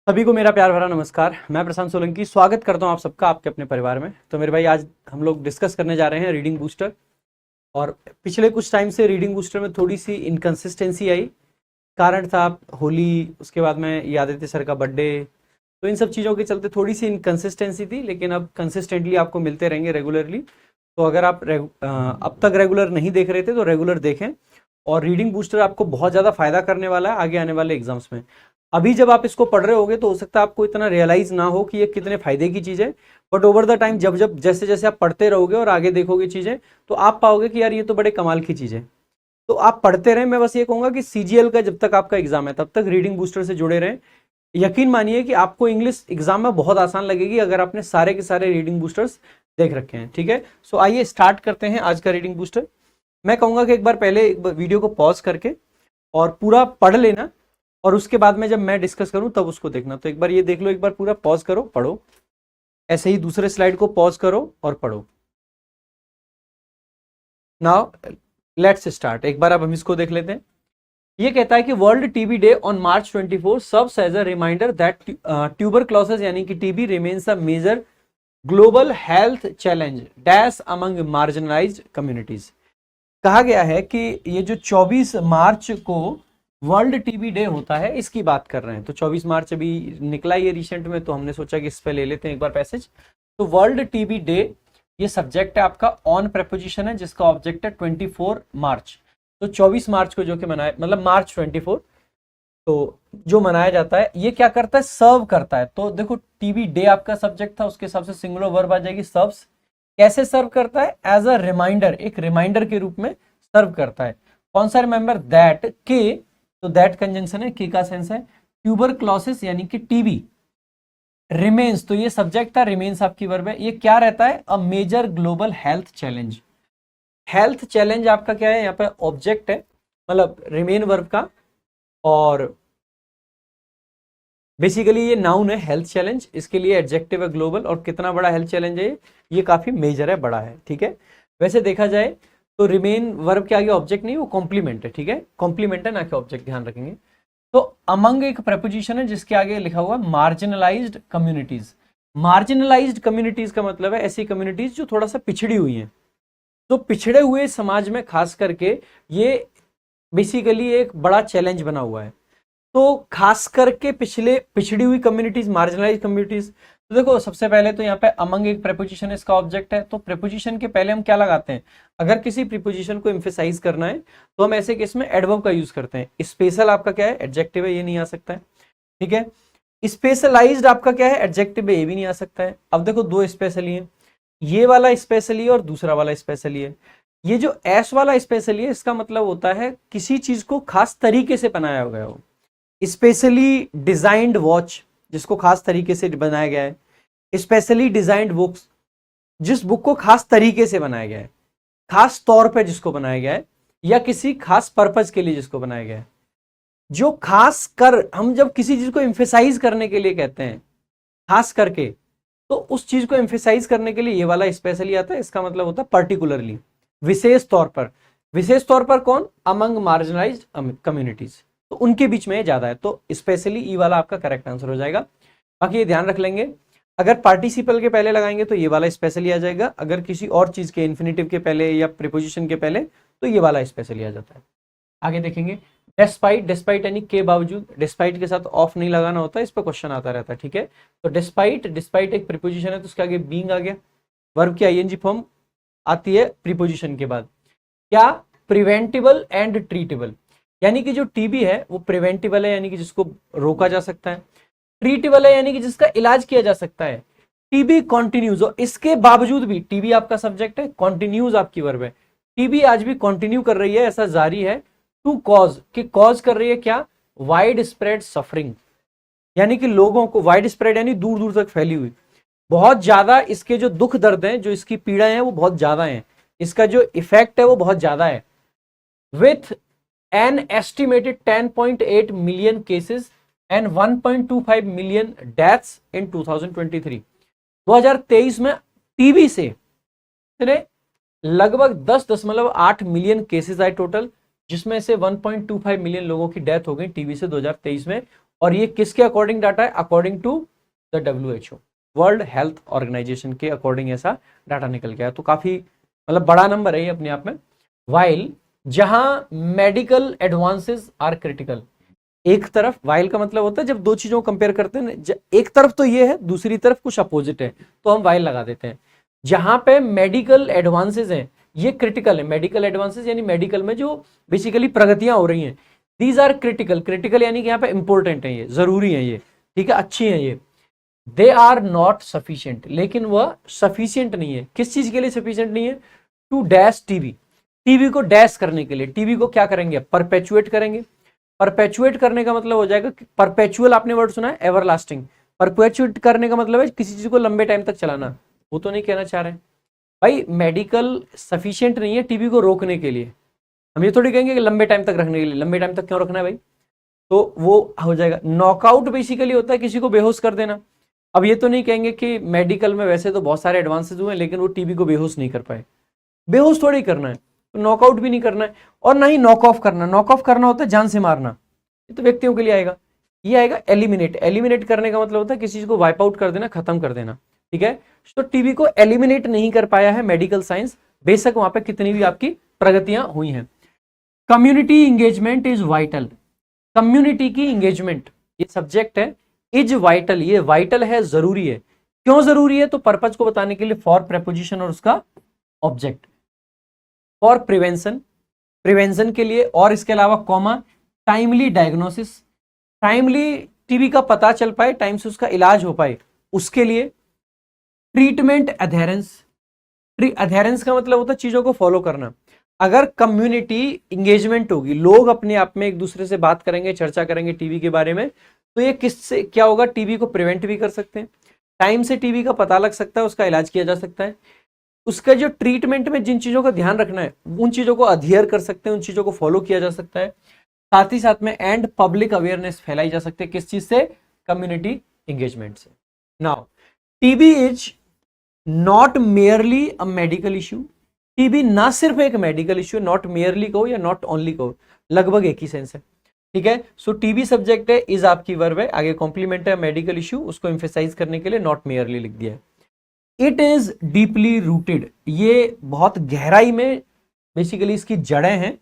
सभी को मेरा प्यार भरा नमस्कार। मैं प्रशांत सोलंकी स्वागत करता हूं आप सबका आपके अपने परिवार में। तो मेरे भाई, आज हम लोग डिस्कस करने जा रहे हैं रीडिंग बूस्टर। और पिछले कुछ टाइम से रीडिंग बूस्टर में थोड़ी सी इनकंसिस्टेंसी आई। कारण था होली, उसके बाद में यादाद्री सर का बर्थडे, तो इन सब चीज़ों के चलते थोड़ी सी इनकंसिस्टेंसी थी। लेकिन अब कंसिस्टेंटली आपको मिलते रहेंगे रेगुलरली। तो अगर आप अब तक रेगुलर नहीं देख रहे थे तो रेगुलर देखें। और रीडिंग बूस्टर आपको बहुत ज़्यादा फायदा करने वाला है आगे आने वाले एग्जाम्स में। अभी जब आप इसको पढ़ रहे होगे तो हो सकता है आपको इतना रियलाइज ना हो कि ये कितने फायदे की चीज़ है। बट ओवर द टाइम जब जब जैसे जैसे आप पढ़ते रहोगे और आगे देखोगे चीज़ें, तो आप पाओगे कि यार ये तो बड़े कमाल की चीज़ है। तो आप पढ़ते रहें। मैं बस ये कहूँगा कि सीजीएल का जब तक आपका एग्जाम है तब तक रीडिंग बूस्टर से जुड़े रहें। यकीन मानिए कि आपको इंग्लिश एग्जाम में बहुत आसान लगेगी अगर आपने सारे के सारे रीडिंग बूस्टर्स देख रखे हैं। ठीक है, सो आइए स्टार्ट करते हैं आज का रीडिंग बूस्टर। मैं कहूँगा कि एक बार पहले वीडियो को पॉज करके और पूरा पढ़ लेना, और उसके बाद में जब मैं डिस्कस करूं तब उसको देखना। तो एक बार ये देख लो, एक बार पूरा पॉज करो, पढ़ो। ऐसे ही दूसरे स्लाइड को पॉज करो और पढ़ो। Now let's start. एक बार अब हम इसको देख लेते हैं। ये कहता है कि world TB day on March 24 serves as a reminder that tuberculosis यानी कि TB remains a major global health challenge dash among marginalised communities. कहा गया है कि ये जो 24 मार्च को वर्ल्ड टीबी डे होता है, इसकी बात कर रहे हैं। तो 24 मार्च अभी निकला ये रिसेंट में, तो हमने सोचा कि इस पे ले लेते हैं एक बार पैसेज। तो वर्ल्ड टीबी डे, ये सब्जेक्ट है आपका, ऑन प्रेपोजिशन है जिसका ऑब्जेक्ट है 24 मार्च। तो 24 मार्च को जो कि मनाया, मतलब मार्च 24, तो जो मनाया जाता है, ये क्या करता है, सर्व करता है। तो देखो, टीबी डे आपका सब्जेक्ट था, उसके हिसाब से सिंगुलर वर्ब आ जाएगी सर्व्स। कैसे सर्व करता है? एज अ रिमाइंडर, एक रिमाइंडर के रूप में सर्व करता है। कौन सा रिमेंबर? दैट के, तो दैट कंजंक्शन है, के का सेंस है ट्यूबरक्लोसिस यानी कि टीबी। रिमेन्स, तो ये सब्जेक्ट था, रिमेन्स आपकी वर्ब है। ये क्या रहता है? A major global health challenge. Health challenge आपका क्या है? यहाँ पे ऑब्जेक्ट है, मतलब रिमेन वर्ब का। और बेसिकली ये नाउन है, हेल्थ चैलेंज। इसके लिए एडजेक्टिव है ग्लोबल। और कितना बड़ा हेल्थ चैलेंज है ये काफी मेजर है, बड़ा है। ठीक है, वैसे देखा जाए तो रिमेन वर्ब के आगे ऑब्जेक्ट नहीं, वो कॉम्प्लीमेंट है। ठीक है, कॉम्प्लीमेंट है, ना कि ऑब्जेक्ट, ध्यान रखेंगे। तो अमंग एक प्रपोजिशन है जिसके आगे लिखा हुआ मार्जिनलाइज्ड कम्युनिटीज। मार्जिनलाइज्ड कम्युनिटीज का मतलब है ऐसी कम्युनिटीज जो थोड़ा सा पिछड़ी हुई हैं। तो पिछड़े हुए समाज में खास करके ये बेसिकली एक बड़ा चैलेंज बना हुआ है। तो खास करके पिछड़ी हुई कम्युनिटीज, मार्जिनलाइज कम्युनिटीज। तो देखो, सबसे पहले तो यहाँ पे अमंग एक प्रेपोजिशन, इसका ऑब्जेक्ट है। तो प्रेपोजिशन के पहले हम क्या लगाते हैं? अगर किसी प्रीपोजिशन को एम्फेसाइज करना है तो हम ऐसे केस में एडवर्ब का यूज करते हैं। स्पेशल आपका क्या है? एडजेक्टिव है, ये नहीं आ सकता है। ठीक है, स्पेशलाइज्ड आपका क्या है? एडजेक्टिव है, ये भी नहीं आ सकता है। अब देखो, दो स्पेशली है, ये वाला स्पेशली और दूसरा वाला स्पेशली है। ये जो एस वाला स्पेशली है, इसका मतलब होता है किसी चीज को खास तरीके से बनाया गया हो। स्पेशली डिजाइंड वॉच, जिसको खास तरीके से बनाया गया है। स्पेशली डिजाइंड बुक्स, जिस बुक को खास तरीके से बनाया गया है, खास तौर पे जिसको बनाया गया है, या किसी खास पर्पज के लिए जिसको बनाया गया है। जो खास कर, हम जब किसी चीज को एम्फेसाइज करने के लिए कहते हैं खास करके, तो उस चीज को एम्फेसाइज करने के लिए ये वाला स्पेशली आता है। इसका मतलब होता है पर्टिकुलरली, विशेष तौर पर। विशेष तौर पर कौन? Among marginalised communities. तो उनके बीच में ज्यादा है, तो स्पेशली ई वाला आपका करेक्ट आंसर हो जाएगा। बाकी ये ध्यान रख लेंगे, अगर पार्टिसिपल के पहले लगाएंगे तो ये वाला स्पेशली आ जाएगा। अगर किसी और चीज के, इन्फिनेटिव के पहले या प्रीपोजिशन के पहले, तो ये वाला स्पेशली आ जाता है। आगे देखेंगे, डेस्पाइट। डेस्पाइट यानी के बावजूद। डेस्पाइट के साथ ऑफ नहीं लगाना होता, इस पर क्वेश्चन आता रहता है। ठीक है, तो डेस्पाइट, डिस्पाइट एक प्रीपोजिशन है, तो उसके आगे बीइंग आ गया। वर्ब की आईएनजी फॉर्म आती है प्रीपोजिशन के बाद। क्या? प्रिवेंटेबल एंड ट्रीटेबल, यानी कि जो टीबी है वो प्रिवेंटेबल है, यानी कि जिसको रोका जा सकता है। ट्रीटेबल है, यानी कि जिसका इलाज किया जा सकता है। टीबी कॉन्टिन्यूज, और इसके बावजूद भी, टीबी आपका सब्जेक्ट है, कॉन्टिन्यूज आपकी वर्ब है। टीबी आज भी कंटिन्यू कर रही है, ऐसा जारी है। टू कॉज, कि कॉज कर रही है क्या? वाइड स्प्रेड सफरिंग, यानी कि लोगों को, वाइड स्प्रेड यानी दूर दूर तक फैली हुई, बहुत ज्यादा इसके जो दुख दर्द हैं, जो इसकी पीड़ाएं हैं वो बहुत ज्यादा हैं, इसका जो इफेक्ट है वो बहुत ज्यादा है। With an estimated 10.8 million cases and 1.25 million deaths in 2023। 2023 में टीबी से लगभग 10.8 मिलियन केसेस आए टोटल, जिसमें से 1.25 मिलियन लोगों की डेथ हो गई टीबी से 2023 में। और ये किसके अकॉर्डिंग डाटा है? According to the WHO, world health organisation के अकॉर्डिंग ऐसा डाटा निकल गया। तो काफी मतलब बड़ा नंबर है ये अपने आप में। वाइल जहां मेडिकल एडवांसेस आर क्रिटिकल, एक तरफ वाइल का मतलब होता है जब दो चीजों को कंपेयर करते हैं, एक तरफ तो ये है, दूसरी तरफ कुछ अपोजिट है, तो हम वाइल लगा देते हैं। जहां पे मेडिकल एडवांसेस हैं ये क्रिटिकल है। मेडिकल एडवांसेस यानी मेडिकल में जो बेसिकली प्रगतियां हो रही हैं, दीज आर क्रिटिकल। क्रिटिकल यानी कि यहाँ पे इंपॉर्टेंट है, ये जरूरी है, ये ठीक है, अच्छी है ये। दे आर नॉट सफिशियंट, लेकिन वह सफिशियंट नहीं है। किस चीज के लिए सफिशियंट नहीं है? टू डैश टीबी, टीबी को डैश करने के लिए। टीबी को क्या करेंगे? परपेचुएट करेंगे। परपेचुएट करने का मतलब हो जाएगा, परपेचुअल आपने वर्ड सुना है, एवरलास्टिंग। परपेचुएट करने का मतलब है किसी चीज को लंबे टाइम तक चलाना। वो तो नहीं कहना चाह रहे भाई मेडिकल सफिशियंट नहीं है टीबी को रोकने के लिए। हम ये थोड़ी कहेंगे कि लंबे टाइम तक रखने के लिए। लंबे टाइम तक क्यों रखना है भाई? तो वो हो जाएगा। नॉकआउट बेसिकली होता है किसी को बेहोश कर देना। अब ये तो नहीं कहेंगे कि मेडिकल में वैसे तो बहुत सारे एडवांसेस हुए हैं लेकिन वो टीबी को बेहोश नहीं कर पाए। बेहोश थोड़ी करना है, तो नॉकआउट भी नहीं करना है और ना ही नॉक ऑफ करना। नॉक ऑफ करना होता है जान से मारना, ये तो व्यक्तियों के लिए आएगा। ये आएगा एलिमिनेट। एलिमिनेट करने का मतलब होता है किसी चीज को वाइप आउट कर देना, खत्म कर देना, ठीक है। तो टीबी को एलिमिनेट नहीं कर पाया है मेडिकल साइंस, बेशक वहां पे कितनी भी आपकी प्रगतियां हुई हैं। Community engagement is vital. Community की इंगेजमेंट ये सब्जेक्ट है, इज वाइटल, ये वाइटल है, जरूरी है। क्यों जरूरी है? तो पर्पज को बताने के लिए फॉर प्रेपोजिशन और उसका ऑब्जेक्ट। फॉर प्रिवेंशन, प्रिवेंशन के लिए, और इसके अलावा comma timely diagnosis, timely TB का पता चल पाए, टाइम से उसका इलाज हो पाए, उसके लिए। ट्रीटमेंट अधेरेंस, अधेरेंस का मतलब होता है चीजों को फॉलो करना। अगर कम्युनिटी इंगेजमेंट होगी, लोग अपने आप में एक दूसरे से बात करेंगे, चर्चा करेंगे टीबी के बारे में, तो ये किससे क्या होगा? टीबी को प्रिवेंट भी कर सकते हैं, टाइम से टीबी का पता लग सकता है, उसका इलाज किया जा सकता है। उसका जो ट्रीटमेंट में जिन चीजों का ध्यान रखना है उन चीजों को अध्ययर कर सकते हैं, उन चीजों को फॉलो किया जा सकता है। साथ ही साथ में एंड पब्लिक अवेयरनेस फैलाई जा सकती है, किस चीज से? कम्युनिटी इंगेजमेंट से। Now TB is not merely a medical issue. TB ना सिर्फ एक मेडिकल इश्यू, नॉट मेयरली कहो या नॉट ओनली कहो, लगभग एक ही सेंस है, ठीक है। सो टीबी सब्जेक्ट है, इज आपकी वर्ब है, आगे कॉम्प्लीमेंट है मेडिकल इश्यू, उसको एम्फेसाइज करने के लिए नॉट मेयरली लिख दिया है। इट इज डीपली रूटेड, ये बहुत गहराई में बेसिकली इसकी जड़ें हैं।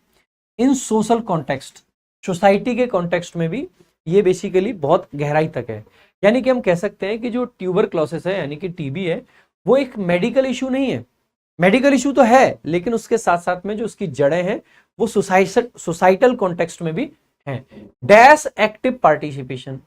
इन सोशल कॉन्टेक्स्ट, सोसाइटी के कॉन्टेक्स्ट में भी ये बेसिकली बहुत गहराई तक है। यानी कि हम कह सकते हैं कि जो ट्यूबरक्लोसिस है यानी कि टीबी है, वो एक मेडिकल इशू नहीं है। मेडिकल इशू तो है लेकिन उसके साथ साथ में जो उसकी जड़ें हैं वो सोसाइटल कॉन्टेक्स्ट में भी हैं। डैश एक्टिव पार्टिसिपेशन,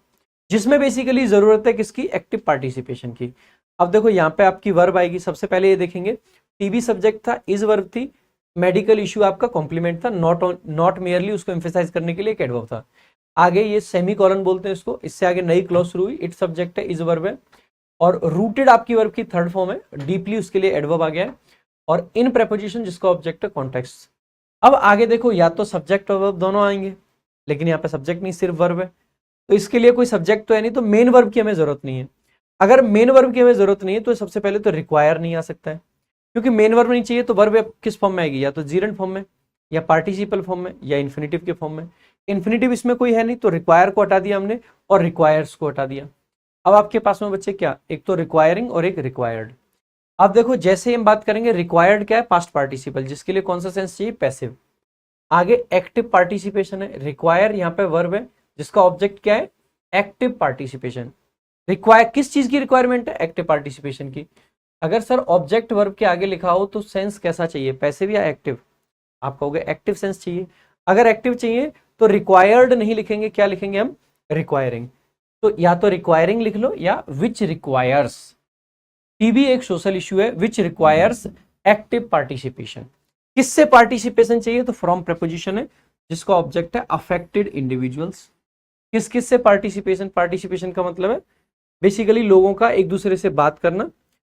जिसमें बेसिकली जरूरत है किसकी? एक्टिव पार्टिसिपेशन की। अब देखो यहाँ पे आपकी वर्ब आएगी, सबसे पहले ये देखेंगे टीबी सब्जेक्ट था, इज वर्ब थी, मेडिकल इश्यू आपका कॉम्प्लीमेंट था, नॉट मेयरली उसको एम्फेसाइज करने के लिए एक एडवर्ब था। आगे ये सेमीकोलन बोलते हैं इसको, इससे आगे नई क्लॉज शुरू हुई, इट सब्जेक्ट है, इज वर्ब है, और रूटेड आपकी वर्ब की थर्ड फॉर्म है, डीपली उसके लिए एडवर्ब आ गया है, और इन प्रेपोजिशन जिसका ऑब्जेक्ट है कॉन्टेक्स्ट। अब आगे देखो या तो सब्जेक्ट और वर्ब दोनों आएंगे, लेकिन यहाँ पे सब्जेक्ट नहीं सिर्फ वर्ब है, तो इसके लिए कोई सब्जेक्ट तो है नहीं, तो मेन वर्ब की हमें जरूरत नहीं है। अगर मेन वर्ब की हमें जरूरत नहीं है तो सबसे पहले तो रिक्वायर नहीं आ सकता है, क्योंकि मेन वर्ब नहीं चाहिए तो वर्ब किस फॉर्म में आएगी? या तो जीरंड फॉर्म में, या पार्टिसिपल फॉर्म में, या इन्फिनिटिव के फॉर्म में। इन्फिनिटिव इसमें कोई है नहीं तो रिक्वायर को हटा दिया हमने और रिक्वायर्स को हटा दिया। अब आपके पास में बच्चे क्या? एक तो रिक्वायरिंग और एक रिक्वायर्ड। अब देखो जैसे ही हम बात करेंगे, रिक्वायर्ड क्या है? पास्ट पार्टिसिपल, जिसके लिए कौन सा सेंस चाहिए? पैसिव। आगे एक्टिव पार्टिसिपेशन है, रिक्वायर यहाँ पे वर्ब है जिसका ऑब्जेक्ट क्या है? Active participation. रिक्वायर किस चीज की रिक्वायरमेंट है? एक्टिव पार्टिसिपेशन की। अगर सर ऑब्जेक्ट वर्ब के आगे लिखा हो तो सेंस कैसा चाहिए? पैसिव या एक्टिव? आप कहोगे एक्टिव सेंस चाहिए। अगर एक्टिव चाहिए तो रिक्वायर्ड नहीं लिखेंगे, क्या लिखेंगे हम? रिक्वायरिंग। तो या तो रिक्वायरिंग लिख लो या विच रिक्वायर्स। टीबी एक सोशल इश्यू है विच रिक्वायर्स एक्टिव पार्टिसिपेशन। किससे पार्टिसिपेशन चाहिए? तो फ्रॉम प्रेपोजिशन है जिसका ऑब्जेक्ट है अफेक्टेड इंडिविजुअल्स। किस किस से पार्टिसिपेशन? पार्टिसिपेशन का मतलब है बेसिकली लोगों का एक दूसरे से बात करना,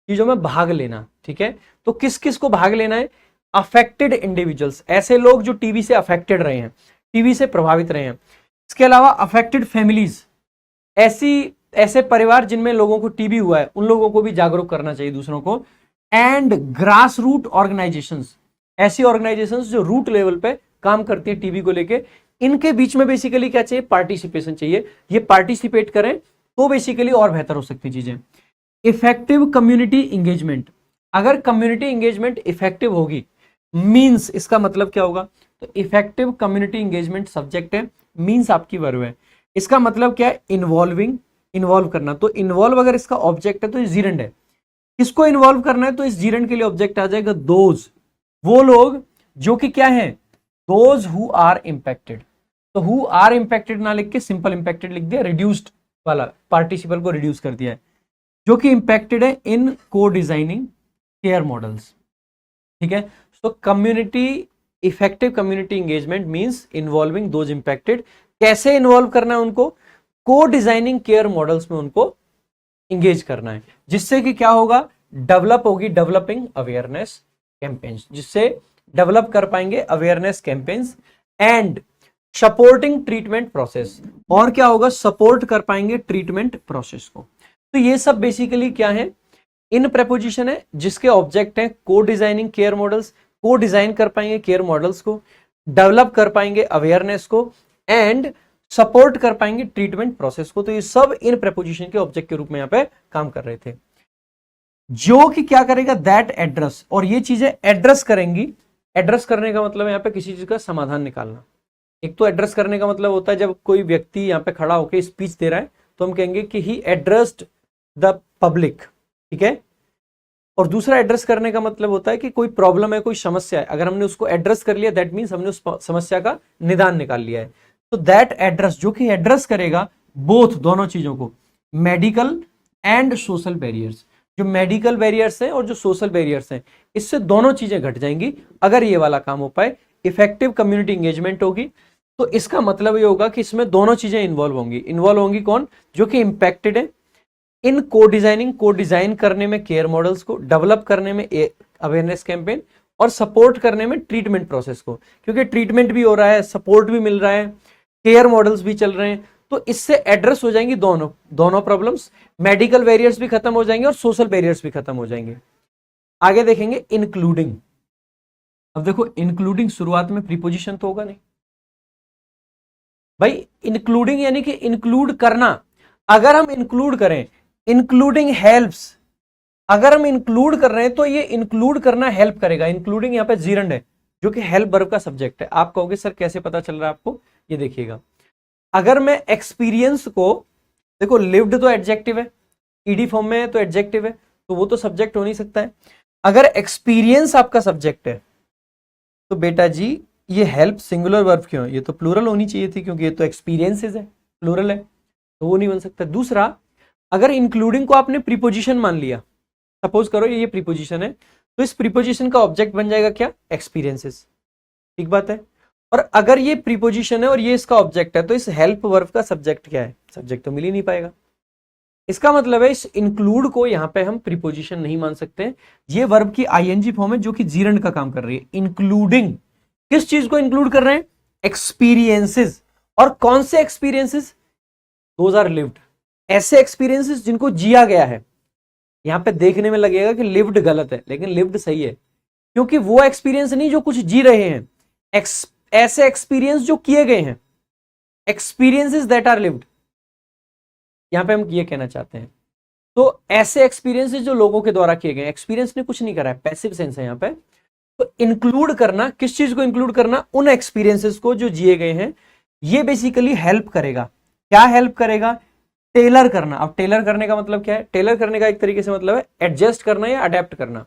चीजों में भाग लेना, ठीक है। तो किस किस को भाग लेना है? अफेक्टेड इंडिविजुअल्स, ऐसे लोग जो टीबी से अफेक्टेड रहे हैं, टीबी से प्रभावित रहे हैं। इसके अलावा अफेक्टेड फैमिलीज, ऐसे परिवार जिनमें लोगों को टीबी हुआ है, उन लोगों को भी जागरूक करना चाहिए दूसरों को। एंड ग्रास रूट ऑर्गेनाइजेशंस, ऐसी ऑर्गेनाइजेशंस जो रूट लेवल पे काम करती है टीबी को लेके, इनके बीच में बेसिकली क्या चाहिए, पार्टिसिपेशन चाहिए, ये पार्टिसिपेट करें तो बेसिकली और बेहतर हो सकती चीजें। इफेक्टिव कम्युनिटी इंगेजमेंट, अगर कम्युनिटी इंगेजमेंट इफेक्टिव होगी, मींस इसका मतलब क्या होगा, तो इफेक्टिव कम्युनिटी इंगेजमेंट सब्जेक्ट है, मींस आपकी वर्ब है, इसका मतलब क्या है, इन्वॉल्विंग, इन्वॉल्व करना। तो इन्वॉल्व अगर इसका ऑब्जेक्ट है तो ये जीरेंड है, किसको इन्वॉल्व करना है, तो इस जीरेंड के लिए ऑब्जेक्ट आ जाएगा दोज, वो लोग जो कि क्या है, दोज हु आर इंपैक्टेड। तो हु आर इंपैक्टेड ना लिख के सिंपल इंपैक्टेड लिख दिया, रिड्यूस्ड वाला पार्टिसिपल को रिड्यूस कर दिया है, जो कि इंपैक्टेड है इन को डिजाइनिंग केयर मॉडल्स। ठीक है, तो community, effective community engagement means involving those impacted. कैसे इन्वॉल्व करना है उनको, को डिजाइनिंग केयर मॉडल्स में उनको इंगेज करना है, जिससे कि क्या होगा, डेवलप होगी, डेवलपिंग अवेयरनेस कैंपेन्स, जिससे डेवलप कर पाएंगे awareness campaigns and supporting treatment process, और क्या होगा, सपोर्ट कर पाएंगे ट्रीटमेंट प्रोसेस को। तो ये सब बेसिकली क्या है, इन प्रेपोजिशन है जिसके ऑब्जेक्ट है को डिजाइनिंग केयर मॉडल्स, को डिजाइन कर पाएंगे केयर मॉडल्स को, डेवलप कर पाएंगे अवेयरनेस को एंड सपोर्ट कर पाएंगे ट्रीटमेंट प्रोसेस को। तो ये सब इन प्रेपोजिशन के ऑब्जेक्ट के रूप में यहां पे काम कर रहे थे, जो कि क्या करेगा, दैट एड्रेस, और ये चीजें एड्रेस करेंगी। एड्रेस करने का मतलब यहां पे किसी चीज का समाधान निकालना। एक तो एड्रेस करने का मतलब होता है जब कोई व्यक्ति यहां पे खड़ा होकर स्पीच दे रहा है तो हम कहेंगे कि ही एड्रेस्ड द पब्लिक, ठीक है। और दूसरा एड्रेस करने का मतलब होता है कि कोई प्रॉब्लम है, कोई समस्या है, अगर हमने उसको एड्रेस कर लिया दैट मीन्स हमने उस समस्या का निदान निकाल लिया है। तो दैट एड्रेस, जो कि एड्रेस करेगा बोथ, दोनों चीजों को, मेडिकल एंड सोशल बैरियर्स, जो मेडिकल बैरियर्स हैं और जो सोशल बैरियर्स हैं, इससे दोनों चीजें घट जाएंगी अगर ये वाला काम हो पाए। इफेक्टिव कम्युनिटी एंगेजमेंट होगी तो इसका मतलब ये होगा कि इसमें दोनों चीजें इन्वॉल्व होंगी। इन्वॉल्व होंगी कौन, जो कि इंपैक्टेड है इन को डिजाइनिंग, को डिजाइन करने में केयर मॉडल्स को, डेवलप करने में अवेयरनेस कैंपेन और सपोर्ट करने में ट्रीटमेंट प्रोसेस को, क्योंकि ट्रीटमेंट भी हो रहा है, सपोर्ट भी मिल रहा है, केयर मॉडल्स भी चल रहे हैं, तो इससे एड्रेस हो जाएंगी दोनों प्रॉब्लम्स, मेडिकल बैरियर्स भी खत्म हो जाएंगे और सोशल बैरियर्स भी खत्म हो जाएंगे। आगे देखेंगे इंक्लूडिंग। अब देखो इंक्लूडिंग शुरुआत में प्रीपोजिशन तो होगा नहीं भाई, इंक्लूडिंग यानी कि इंक्लूड करना। अगर हम इंक्लूड करें, इंक्लूडिंग हेल्प्स, अगर हम इंक्लूड कर रहे हैं तो ये इंक्लूड करना हेल्प करेगा। इंक्लूडिंग यहां पे जीरंड है जो कि हेल्प वर्ब का सब्जेक्ट है। आप कहोगे सर कैसे पता चल रहा है आपको, ये देखिएगा, अगर मैं एक्सपीरियंस को, देखो लिव्ड तो एडजेक्टिव है, ईडी फॉर्म में है तो एडजेक्टिव है, तो वो तो सब्जेक्ट हो नहीं सकता है। अगर एक्सपीरियंस आपका सब्जेक्ट है तो बेटा जी ये हेल्प सिंगुलर वर्ब क्यों है, ये तो प्लूरल होनी चाहिए थी, क्योंकि ये तो एक्सपीरियंसेस है, प्लूरल है, तो वो नहीं बन सकता। दूसरा, अगर इंक्लूडिंग को आपने प्रीपोजिशन मान लिया, सपोज करो ये प्रीपोजिशन है, तो इस प्रीपोजिशन का ऑब्जेक्ट बन जाएगा क्या, एक्सपीरियंसेस, ठीक बात है। और अगर ये प्रीपोजिशन है और ये इसका ऑब्जेक्ट है तो इस हेल्प वर्ब का सब्जेक्ट क्या है, सब्जेक्ट तो मिल ही नहीं पाएगा। इसका मतलब है इस इंक्लूड को यहां पे हम प्रीपोजिशन नहीं मान सकते। ये वर्ब की आईएनजी फॉर्म है जो कि जीरंड का काम कर रही है। इंक्लूडिंग, किस चीज को इंक्लूड कर रहे हैं, एक्सपीरियंसेस। और कौन से एक्सपीरियंसेस, दोज आर लिव्ड, ऐसे एक्सपीरियंसेस जिनको जिया गया है। यहां पे देखने में लगेगा कि लिव्ड गलत है, लेकिन लिव्ड सही है, क्योंकि वो एक्सपीरियंस नहीं जो कुछ जी रहे हैं, ऐसे एक्सपीरियंस जो किए गए हैं, एक्सपीरियंसेस दैट आर लिव्ड, यहां पे हम ये कहना चाहते हैं। तो ऐसे एक्सपीरियंसेस जो लोगों के द्वारा किए गए, एक्सपीरियंस ने कुछ नहीं करा है, पैसिव सेंस है यहां पे। तो इंक्लूड करना, किस चीज को इंक्लूड करना, उन एक्सपीरियंसेस को जो जिए गए हैं। ये बेसिकली हेल्प करेगा, क्या हेल्प करेगा, टेलर करना। अब टेलर करने का मतलब क्या है, टेलर करने का एक तरीके से मतलब है एडजस्ट करना या अडेप्ट करना।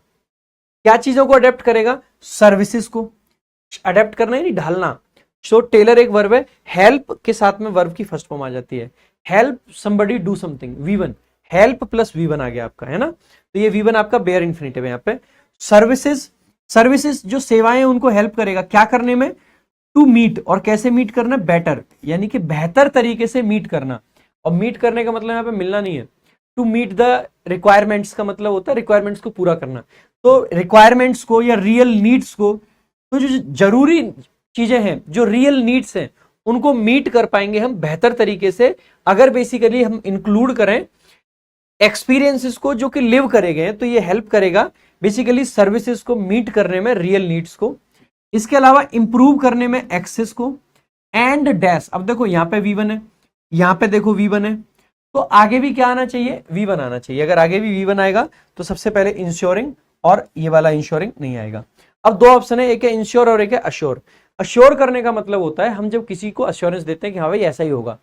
क्या चीजों को अडेप्ट करेगा, सर्विसेज को अडेप्ट करना यानी ढालना। सो टेलर एक वर्ब है, हेल्प के साथ में वर्ब की फर्स्ट फॉर्म आ जाती है, help somebody do something, V1, help plus V1 आ गया आपका, है ना। तो ये V1 आपका बेयर इंफिनिटिव है यहाँ पे। सर्विसेज, सर्विसेज जो सेवाएं हैं उनको हेल्प करेगा क्या करने में, टू मीट, और कैसे मीट करना, बेटर, यानी कि बेहतर तरीके से मीट करना। और मीट करने का मतलब यहाँ पे मिलना नहीं है, टू मीट द रिक्वायरमेंट्स का मतलब होता है रिक्वायरमेंट्स को पूरा करना। तो रिक्वायरमेंट्स को या रियल नीड्स को, तो जो जरूरी चीजें हैं, जो रियल नीड्स हैं, उनको मीट कर पाएंगे हम बेहतर तरीके से अगर बेसिकली हम इंक्लूड करें एक्सपीरियंसेस को जो कि लिव करे गए। तो ये हेल्प करेगा बेसिकली सर्विसेज को मीट करने में, रियल नीड्स को। इसके अलावा इंप्रूव करने में एक्सेस को, एंड डैश। अब देखो यहाँ पे V1 है, यहाँ पे देखो V1 है, तो आगे भी क्या आना चाहिए, V1 आना चाहिए। अगर आगे भी V1 आएगा तो सबसे पहले इंश्योरिंग, और ये वाला इंश्योरिंग नहीं आएगा। अब दो ऑप्शन है, एक है इंश्योर और एक है अश्योर। अश्योर करने का मतलब होता है हम जब किसी को अश्योरेंस देते हैं कि हाँ भाई ऐसा ही होगा,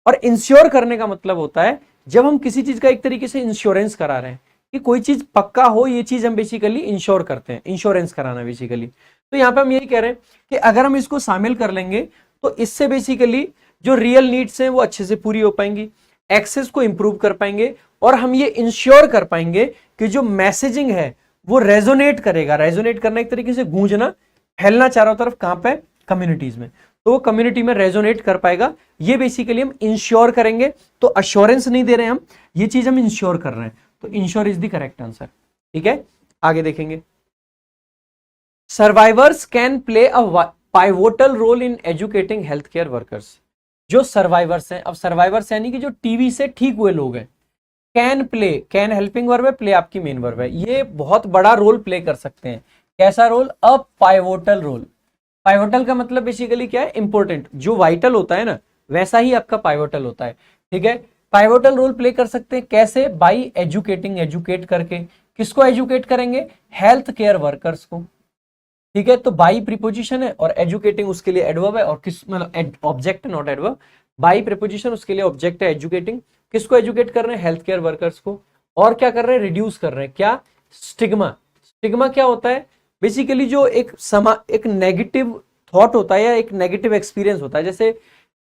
और इंश्योर करने का मतलब होता है जब हम किसी चीज का एक तरीके से इंश्योरेंस करा रहे हैं कि कोई चीज पक्का हो, ये चीज हम बेसिकली इंश्योर करते हैं, इंश्योरेंस कराना बेसिकली। तो यहाँ पे हम यही कह रहे हैं कि अगर हम इसको शामिल कर लेंगे तो इससे बेसिकली जो रियल नीड्स हैं वो अच्छे से पूरी हो पाएंगी, एक्सेस को इंप्रूव कर पाएंगे, और हम ये इंश्योर कर पाएंगे कि जो मैसेजिंग है वो रेजोनेट करेगा। रेजोनेट करना एक तरीके से गूंजना, फैलना चारों तरफ, कहां पे, कम्युनिटीज में, तो वो कम्युनिटी में रेजोनेट कर पाएगा। ये बेसिकली हम इंश्योर करेंगे। तो अश्योरेंस नहीं दे रहे हैं हम, ये चीज हम इंश्योर कर रहे हैं, तो ensure is the correct answer. ठीक है, आगे देखेंगे। Survivors can play a pivotal role in educating health care workers. जो सर्वाइवर्स हैं, अब सर्वाइवर्स यानी कि जो टीबी से ठीक हुए लोग हैं, can play, can helping verb है, प्ले आपकी मेन वर्ब है, ये बहुत बड़ा रोल प्ले कर सकते हैं। कैसा रोल, अ पाइवोटल रोल। पाइवोटल का मतलब बेसिकली क्या है, इंपॉर्टेंट, जो वाइटल होता है ना वैसा ही आपका पाइवोटल होता है। ठीक है, पाइवोटल रोल प्ले कर सकते हैं कैसे, बाई एजुकेटिंग, एजुकेट करके। किसको एजुकेट करेंगे, हेल्थ केयर वर्कर्स को। ठीक है, तो बाई प्रीपोजिशन है और एजुकेटिंग उसके लिए एडवर्ब है, और किस मतलब object not adverb. By preposition उसके लिए ऑब्जेक्ट है एजुकेटिंग। किसको एजुकेट कर रहे हैं, हेल्थ केयर वर्कर्स को। और क्या कर रहे हैं, रिड्यूस कर रहे हैं, क्या, स्टिग्मा। स्टिग्मा क्या होता है, बेसिकली जो एक नेगेटिव थॉट होता है या एक नेगेटिव एक्सपीरियंस होता है। जैसे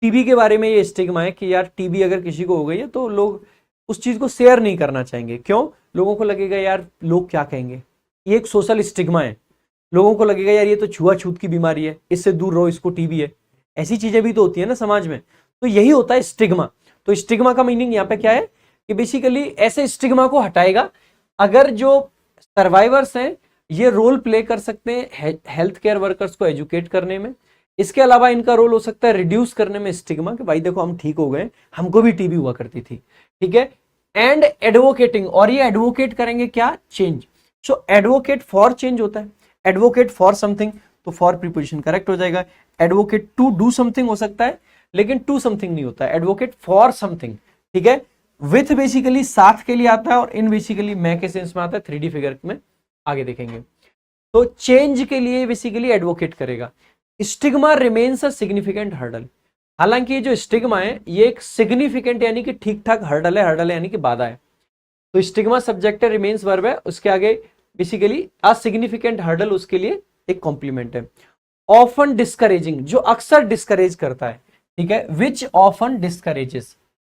टीबी के बारे में ये स्टिग्मा है कि यार टीबी अगर किसी को हो गई है तो लोग उस चीज को शेयर नहीं करना चाहेंगे। क्यों, लोगों को लगेगा यार लोग क्या कहेंगे, ये एक सोशल स्टिग्मा है। लोगों को लगेगा यार ये तो छुआछूत की बीमारी है, इससे दूर रहो, इसको टीबी है। ऐसी चीजें भी तो होती है ना समाज में, तो यही होता है स्टिग्मा। तो स्टिग्मा का मीनिंग यहाँ पे क्या है कि बेसिकली ऐसे स्टिग्मा को हटाएगा। अगर जो सर्वाइवर्स हैं ये रोल प्ले कर सकते हैं हेल्थ केयर वर्कर्स को एजुकेट करने में। इसके अलावा इनका रोल हो सकता है रिड्यूस करने में स्टिग्मा, कि भाई देखो हम ठीक हो गए, हमको भी टीबी हुआ करती थी। ठीक है, एंड एडवोकेटिंग, और ये एडवोकेट करेंगे क्या, change. So advocate for change होता है, एडवोकेट फॉर समथिंग, तो फॉर प्रीपोजिशन करेक्ट हो जाएगा। एडवोकेट टू डू समथिंग हो सकता है, लेकिन टू समथिंग नहीं होता है, एडवोकेट फॉर समथिंग। ठीक है, विथ बेसिकली साथ के लिए आता है, और इन बेसिकली मैं के सेंस में आता है, 3D फिगर में आगे देखेंगे। तो चेंज के लिए बेसिकली एडवोकेट करेगा। Stigma remains a significant hurdle. हालांकि ये जो स्टिग्मा है ये एक सिग्निफिकेंट यानी कि ठीक ठाक हर्डल है, हर्डल यानी कि बाधा है। तो स्टिग्मा सब्जेक्ट है, रिमेन्स वर्ब है, उसके आगे बेसिकली अ सिग्निफिकेंट हर्डल उसके लिए एक कॉम्प्लीमेंट है। ऑफन डिस्करेजिंग, जो अक्सर डिस्करेज करता है। ठीक है, विच ऑफन डिस्करेजेस,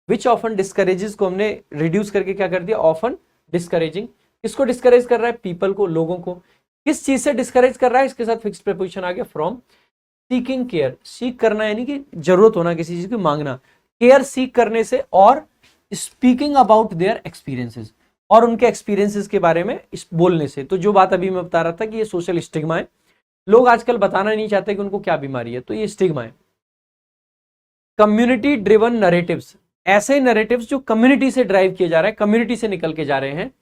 विच ऑफन डिस्करेजेस को हमने रिड्यूस करके क्या कर दिया, ऑफन डिस्करेजिंग। किसको डिस्करेज कर रहा है, पीपल को, लोगों को। किस चीज से डिस्करेज कर रहा है, इसके साथ फिक्स्ड प्रीपोजिशन आ गया, फ्रॉम सीकिंग केयर। सीक करना यानी कि जरूरत होना, किसी चीज की मांगना, केयर सीक करने से, और स्पीकिंग अबाउट देयर एक्सपीरियंसेस, और उनके एक्सपीरियंसेस के बारे में इस बोलने से। तो जो बात अभी मैं बता रहा था कि ये सोशल स्टिग्मा है, लोग आजकल बताना नहीं चाहते कि उनको क्या बीमारी है, तो ये स्टिग्मा है। कम्युनिटी ड्रिवन नरेटिव्स, ऐसे नरेटिव्स जो कम्युनिटी से ड्राइव किए जा रहे हैं, कम्युनिटी से निकल के जा रहे हैं।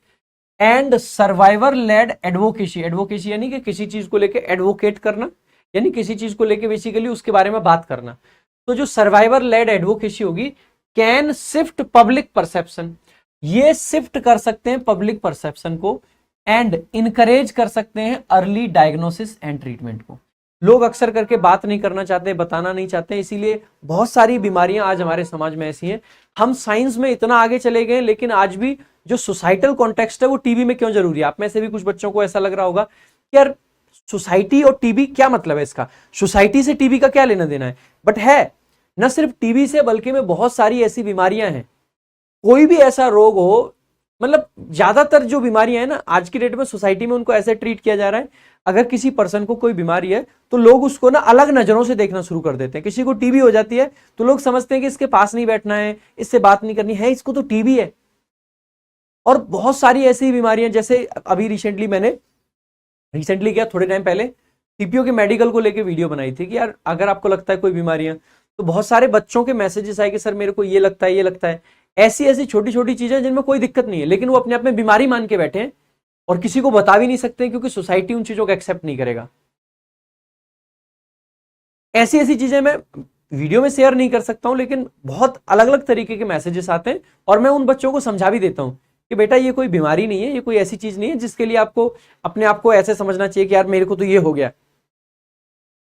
And survivor led advocacy, advocacy यानी कि किसी चीज को लेके एडवोकेट करना, यानी किसी चीज को लेके बेसिकली उसके बारे में बात करना। तो जो सर्वाइवर लेड एडवोकेसी होगी, कैन शिफ्ट पब्लिक परसेप्शन, ये शिफ्ट कर सकते हैं पब्लिक परसेप्शन को, एंड इनकरेज कर सकते हैं अर्ली डायग्नोसिस एंड ट्रीटमेंट को। लोग अक्सर करके बात नहीं करना चाहते, बताना नहीं चाहते, इसीलिए बहुत सारी बीमारियां आज हमारे समाज में ऐसी हैं। हम साइंस में इतना आगे चले गए, लेकिन आज भी जो सोसाइटल कॉन्टेक्स्ट है वो टीबी में क्यों जरूरी है। आप में से भी कुछ बच्चों को ऐसा लग रहा होगा कि यार सोसाइटी और टीबी क्या मतलब है, इसका सोसाइटी से टीबी का क्या लेना देना है। बट है न सिर्फ टीबी से, बल्कि में बहुत सारी ऐसी बीमारियां हैं। कोई भी ऐसा रोग हो, मतलब ज्यादातर जो बीमारियां हैं ना आज की डेट में सोसाइटी में, उनको ऐसे ट्रीट किया जा रहा है। अगर किसी पर्सन को कोई बीमारी है तो लोग उसको ना अलग नजरों से देखना शुरू कर देते हैं। किसी को टीबी हो जाती है तो लोग समझते हैं कि इसके पास नहीं बैठना है, इससे बात नहीं करनी है, इसको तो टीबी है। और बहुत सारी ऐसी बीमारियां, जैसे अभी रिसेंटली क्या, थोड़े टाइम पहले टीपीओ के मेडिकल को लेके वीडियो बनाई थी कि यार अगर आपको लगता है कोई बीमारियां, तो बहुत सारे बच्चों के मैसेजेस आए कि सर मेरे को ये लगता है, ये लगता है। ऐसी ऐसी छोटी छोटी चीजें जिनमें कोई दिक्कत नहीं है, लेकिन वो अपने आप में बीमारी मान के बैठे हैं और किसी को बता भी नहीं सकते, क्योंकि सोसाइटी उन चीजों को एक्सेप्ट नहीं करेगा। ऐसी ऐसी चीजें मैं वीडियो में शेयर नहीं कर सकता हूं, लेकिन बहुत अलग अलग तरीके के मैसेजेस आते हैं और मैं उन बच्चों को समझा भी देता हूं कि बेटा ये कोई बीमारी नहीं है, ये कोई ऐसी चीज नहीं है जिसके लिए आपको अपने आप को ऐसे समझना चाहिए कि यार मेरे को तो ये हो गया।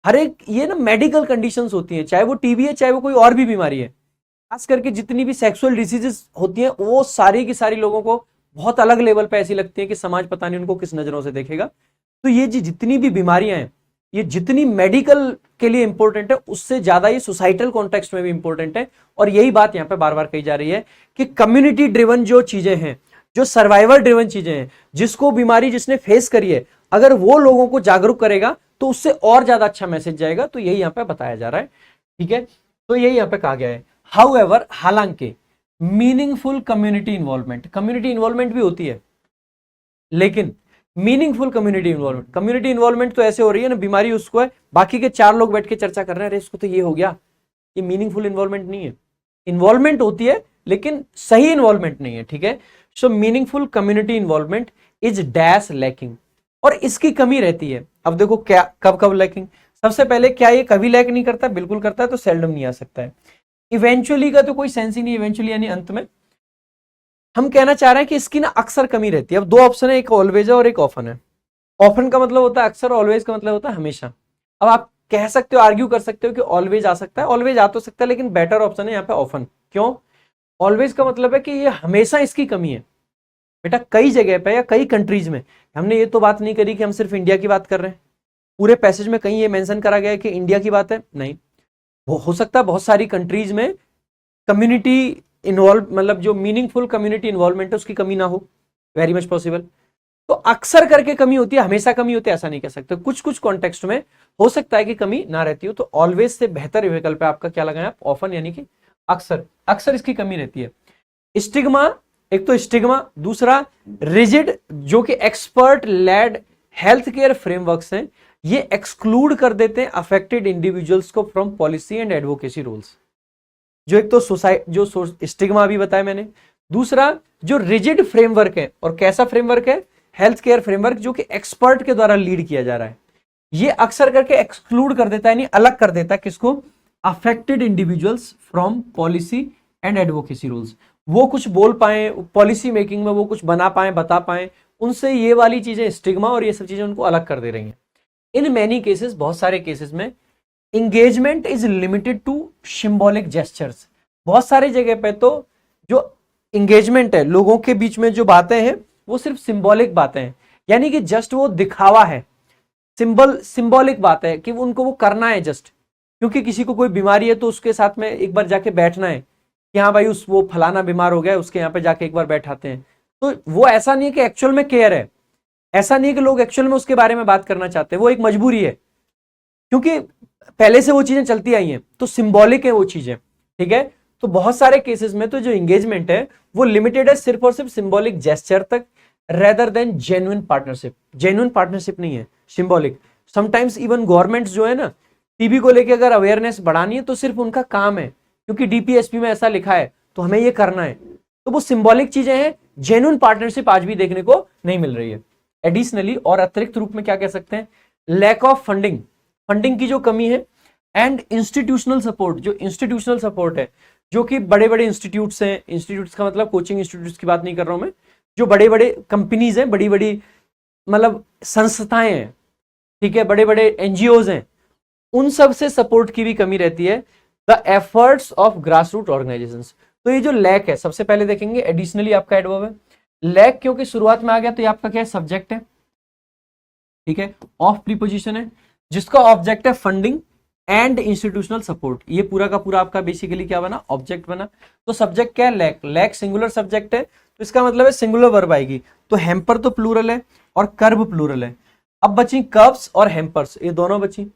हर एक ये ना मेडिकल कंडीशंस होती हैं, चाहे वो टीबी है चाहे वो कोई और भी बीमारी है। खास करके जितनी भी सेक्सुअल डिसीजेस होती हैं वो सारी की सारी लोगों को बहुत अलग लेवल पे ऐसी लगती है कि समाज पता नहीं उनको किस नजरों से देखेगा। तो ये जितनी भी बीमारियां हैं, ये जितनी मेडिकल के लिए इंपॉर्टेंट है उससे ज्यादा ये सोसाइटल कॉन्टेक्स्ट में भी इंपॉर्टेंट है। और यही बात यहाँ पे बार बार कही जा रही है कि कम्युनिटी ड्रिवन जो चीजें हैं, जो सर्वाइवल ड्रिवन चीजें हैं, जिसको बीमारी जिसने फेस करी है, अगर वो लोगों को जागरूक करेगा तो उससे और ज्यादा अच्छा मैसेज जाएगा। तो यही यहाँ पे बताया जा रहा है, ठीक है। तो यही यहाँ पे कहा गया है। हाउएवर, हालांकि मीनिंगफुल कम्युनिटी इन्वॉल्वमेंट भी होती है, लेकिन मीनिंगफुल कम्युनिटी इन्वॉल्वमेंट तो ऐसे हो रही है ना, बीमारी उसको है, बाकी के 4 लोग बैठ के चर्चा कर रहे हैं, अरे इसको तो ये हो गया, ये मीनिंगफुल इन्वॉल्वमेंट नहीं है। इन्वॉल्वमेंट होती है लेकिन सही इन्वॉल्वमेंट नहीं है, ठीक है। So meaningful community involvement is dash lacking, और इसकी कमी रहती है। अब देखो क्या, कब कब लैकिंग, सबसे पहले क्या ये कभी लैक नहीं करता, बिल्कुल करता है, तो सेल्डम नहीं आ सकता है। इवेंचुअली का तो कोई सेंस ही नहीं, इवेंचुअली यानी अंत में। हम कहना चाह रहे हैं कि इसकी ना अक्सर कमी रहती है। अब 2 ऑप्शन है, एक ऑलवेज है और एक ऑफन है। ऑफन का मतलब होता है अक्सर, ऑलवेज का मतलब होता है हमेशा। अब आप कह सकते हो, आर्ग्यू कर सकते हो कि ऑलवेज आ सकता है, ऑलवेज आ तो सकता है, लेकिन बेटर ऑप्शन है यहाँ पे ऑफन। क्यों? ऑलवेज का मतलब है कि ये हमेशा इसकी कमी है। बेटा कई जगह पे या कई कंट्रीज में, हमने ये तो बात नहीं करी कि हम सिर्फ इंडिया की बात कर रहे हैं, पूरे पैसेज में कहीं ये मेंशन करा गया है कि इंडिया की बात है, नहीं। वो हो सकता है बहुत सारी कंट्रीज में कम्युनिटी इन्वॉल्व, मतलब जो मीनिंगफुल कम्युनिटी इन्वॉल्वमेंट है उसकी कमी ना हो, वेरी मच पॉसिबल। तो अक्सर करके कमी होती है, हमेशा कमी होती है ऐसा नहीं कह सकते। कुछ कुछ कॉन्टेक्स्ट में हो सकता है कि कमी ना रहती हो, तो ऑलवेज से बेहतर विकल्प है आपका क्या लगाएं आप, ऑफन, यानी कि अक्सर, अक्सर इसकी कमी रहती है। स्टिग्मा, एक तो स्टिग्मा, दूसरा रिजिड, जो कि expert led health care frameworks हैं, ये एक्सक्लूड कर देते हैं अफेक्टेड इंडिविजुअल्स को from policy and advocacy rules. जो एक तो जो स्टिग्मा अभी बताया मैंने, दूसरा जो रिजिड फ्रेमवर्क है, और कैसा फ्रेमवर्क है, हेल्थ केयर फ्रेमवर्क, जो कि एक्सपर्ट के द्वारा लीड किया जा रहा है, ये अक्सर करके एक्सक्लूड कर देता है, यानी अलग कर देता है किसको, affected individuals from policy and advocacy rules. वो कुछ बोल पाए पॉलिसी मेकिंग में, वो कुछ बना पाए, बता पाए, उनसे ये वाली चीजें, स्टिग्मा और ये सब चीजें उनको अलग कर दे रही हैं। इन मैनी केसेस, बहुत सारे केसेस में engagement is limited to symbolic gestures. बहुत सारी जगह पे तो जो इंगेजमेंट है, लोगों के बीच में जो बातें हैं, वो सिर्फ सिंबॉलिक बातें हैं, यानी कि जस्ट वो दिखावा है, सिंबॉलिक बात है कि उनको वो करना है जस्ट, क्योंकि किसी को कोई बीमारी है तो उसके साथ में एक बार जाके बैठना है कि हाँ भाई उस वो फलाना बीमार हो गया, उसके यहाँ पे जाके एक बार बैठाते हैं। तो वो ऐसा नहीं है कि एक्चुअल में केयर है, ऐसा नहीं है कि लोग एक्चुअल में उसके बारे में बात करना चाहते हैं, वो एक मजबूरी है, क्योंकि पहले से वो चीजें चलती आई हैं, तो सिंबॉलिक है वो चीजें, ठीक है। तो बहुत सारे केसेस में तो जो एंगेजमेंट है वो लिमिटेड है सिर्फ और सिर्फ सिंबॉलिक जेस्चर तक, rather than genuine partnership. Genuine partnership नहीं है, सिंबॉलिक। समटाइम्स इवन गवर्नमेंट्स जो है ना, टीबी को लेकर अगर अवेयरनेस बढ़ानी है तो सिर्फ उनका काम है, क्योंकि डीपीएसपी में ऐसा लिखा है तो हमें ये करना है, तो वो सिंबॉलिक चीजें हैं। जेन्युइन पार्टनरशिप आज भी देखने को नहीं मिल रही है। एडिशनली, और अतिरिक्त रूप में क्या कह सकते हैं, लैक ऑफ फंडिंग, फंडिंग की जो कमी है, एंड इंस्टीट्यूशनल सपोर्ट, जो इंस्टीट्यूशनल सपोर्ट है, जो कि बड़े बड़े इंस्टीट्यूट्स हैं, इंस्टीट्यूट्स का मतलब कोचिंग इंस्टीट्यूट्स की बात नहीं कर रहा हूं मैं, जो बड़े बड़े कंपनीज हैं, बड़ी बड़ी मतलब संस्थाएं हैं, ठीक है, बड़े बड़े एनजीओज हैं, उन सब से सपोर्ट की भी कमी रहती है। The efforts of grass root organisations, तो ये जो लैक है, सबसे पहले देखेंगे एडिशनली आपका एडवर्ब है, लैक क्योंकि शुरुआत में आ गया तो ये आपका क्या है, सब्जेक्ट है, ठीक है, ऑफ प्रीपोजिशन है, जिसका ऑब्जेक्ट है फंडिंग एंड इंस्टीट्यूशनल सपोर्ट। ये पूरा का पूरा आपका बेसिकली क्या बना, ऑब्जेक्ट बना। तो सब्जेक्ट क्या है, लैक, लैक सिंगुलर सब्जेक्ट है, तो इसका मतलब है सिंगुलर वर्ब आएगी, तो हैम्पर तो प्लूरल है और कर्व प्लूरल है। अब बची कर्व्स और हैम्पर्स, ये दोनों बची।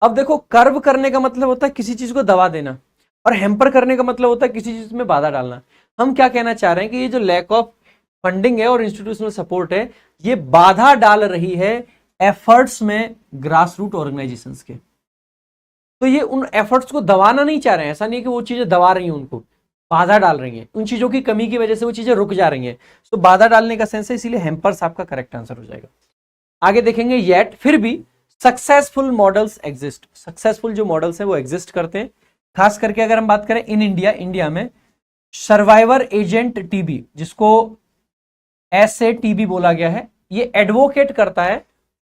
अब देखो, कर्व करने का मतलब होता है किसी चीज को दबा देना, और हैम्पर करने का मतलब होता है किसी चीज में बाधा डालना। हम क्या कहना चाह रहे हैं कि ये जो लैक ऑफ फंडिंग है और इंस्टीट्यूशनल सपोर्ट है, ये बाधा डाल रही है एफर्ट्स में ग्रास रूट ऑर्गेनाइजेशंस के। तो ये उन एफर्ट्स को दबाना नहीं चाह रहे हैं, ऐसा नहीं है कि वो चीजें दबा रही हैं, उनको बाधा डाल रही हैं, उन चीजों की कमी की वजह से वो चीजें रुक जा रही हैं। तो बाधा डालने का सेंस है, इसीलिए हैम्पर्स आपका करेक्ट आंसर हो जाएगा। आगे देखेंगे, येट, फिर भी सक्सेसफुल मॉडल्स एग्जिस्ट, सक्सेसफुल जो मॉडल्स हैं वो एग्जिस्ट करते हैं। खास करके अगर हम बात करें इन इंडिया, इंडिया में सर्वाइवर एजेंट टीबी, जिसको ऐसे टीबी बोला गया है, ये एडवोकेट करता है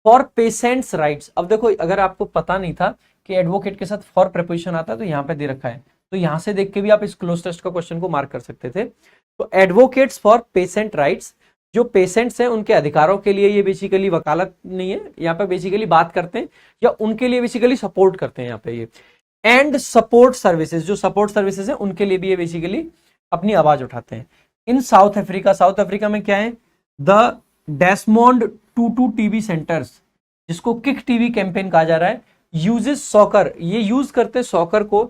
फॉर पेशेंट्स राइट्स। अब देखो, अगर आपको पता नहीं था कि एडवोकेट के साथ फॉर प्रपोजिशन आता है तो यहां पे दे रखा है, तो यहां से देख के भी आप इस क्लोज टेस्ट का क्वेश्चन को मार्क कर सकते थे। तो एडवोकेट्स फॉर पेशेंट राइट्स, जो पेशेंट्स हैं उनके अधिकारों के लिए ये बेसिकली वकालत नहीं है, यहाँ पे बेसिकली बात करते हैं या उनके लिए बेसिकली सपोर्ट करते हैं यहाँ पे ये। एंड सपोर्ट सर्विसेज, जो सपोर्ट सर्विसेज है उनके लिए भी ये बेसिकली अपनी आवाज उठाते हैं। इन साउथ अफ्रीका, साउथ अफ्रीका में क्या है, द डेस्मोंड टूटू टीबी सेंटर्स, जिसको किक टीबी कैंपेन कहा जा रहा है, यूजेस सॉकर, ये यूज करते हैं सॉकर को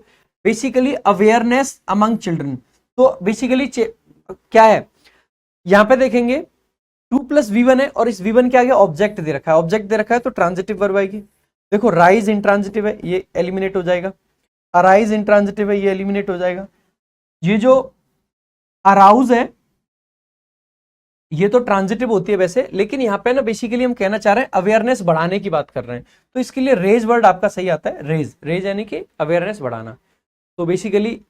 बेसिकली अवेयरनेस अमंग चिल्ड्रन। तो बेसिकली क्या है, यहां पे देखेंगे 2+V1 है और इस V1 के आगे ऑब्जेक्ट दे रखा है, ऑब्जेक्ट दे रखा है तो ट्रांजिटिव वर्ब आएगी। देखो राइज इंट्रांजिटिव है, ये एलिमिनेट हो जाएगा। अराइज इंट्रांजिटिव है, ये एलिमिनेट हो जाएगा। ये जो अराउज है ये तो ट्रांजिटिव होती है वैसे, लेकिन यहाँ पे ना बेसिकली हम कहना चाह रहे हैं अवेयरनेस बढ़ाने की बात कर रहे हैं, तो इसके लिए रेज वर्ड आपका सही आता है, रेज, रेज यानी कि अवेयरनेस बढ़ाना। तो बेसिकली